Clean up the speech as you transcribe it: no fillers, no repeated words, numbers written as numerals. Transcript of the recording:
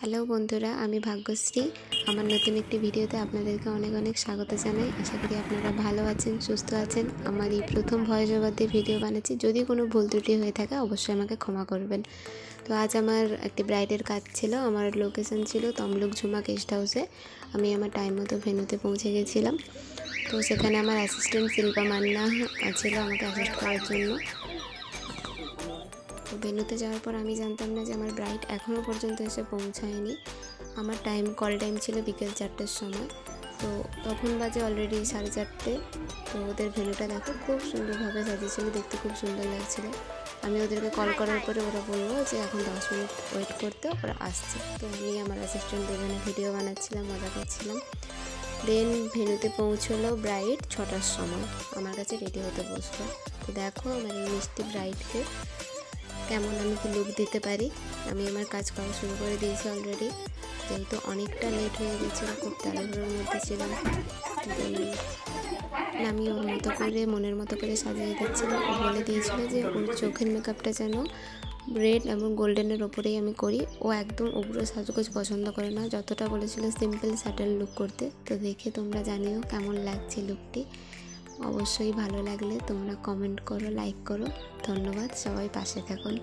Hello বন্ধুরা, আমি ভাগ্যশ্রী। আমার নতুন একটি ভিডিওতে আপনাদেরকে অনেক অনেক স্বাগত জানাই। আশা করি আপনারা ভালো আছেন, সুস্থ আছেন। আমার এই প্রথম ভয়েস ওভার দিয়ে ভিডিও বানাচ্ছি। যদি কোনো ভুল ত্রুটি হয়ে থাকে অবশ্যই আমাকে ক্ষমা করবেন। তো আজ আমার একটি ব্রাইডের কাজ ছিল। আমার লোকেশন ছিল তমলুক ঝুমা গেস্ট হাউসে। আমি আমার টাইম মতো ভেন্যুতে পৌঁছে গেছিলাম। তো সেখানে আমার অ্যাসিস্ট্যান্ট শিল্পা মান্না ছিল আমাকে অ্যাসিস্ট করার জন্য। তো ভেন্যুতে যাওয়ার পর আমি জানতাম না যে আমার ব্রাইড এখনও পর্যন্ত এসে পৌঁছায়নি। আমার কল টাইম ছিল বিকেল 4টের সময়। তো তখন বাজে অলরেডি 4:30। তো ওদের ভেন্যুটা দেখো খুব সুন্দরভাবে সাজিয়েছিল, দেখতে খুব সুন্দর লাগছিল। আমি ওদেরকে কল করার পরে ওরা বললো যে এখন 10 মিনিট ওয়েট করতে, ওরা আসছে। তো আমি আমার অ্যাসিস্ট্যান্ট দুজনে ভিডিও বানাচ্ছিলাম, মজা করছিলাম। দেন ভেন্যুতে পৌঁছলো ব্রাইড 6টার সময়, আমার কাছে রেডি হতে বসলো। তো দেখো আমার এই মিষ্টি ব্রাইডকে কেমন আমি কি লুক দিতে পারি। আমি আমার কাজ করা শুরু করে দিয়েছি অলরেডি, যেহেতু অনেকটা লেট হয়ে গেছিলো, খুব তাড়াহুড়োর মধ্যে ছিলাম। আমি ওর মতো করে মনের মতো করে সাজিয়ে দিচ্ছিলাম। ও বলে দিয়েছিল যে ওর চোখের মেকআপটা যেন রেড এবং গোল্ডেনের ওপরেই আমি করি। ও একদম উগ্র সাজগোজ পছন্দ করে না, যতটা বলেছিল সিম্পল স্যাটেল লুক করতে। তো দেখে তোমরা জানিও কেমন লাগছে লুকটি। অবশ্যই ভালো লাগলে তোমরা কমেন্ট করো, লাইক করো। ধন্যবাদ, সবাই পাশে থাকুন।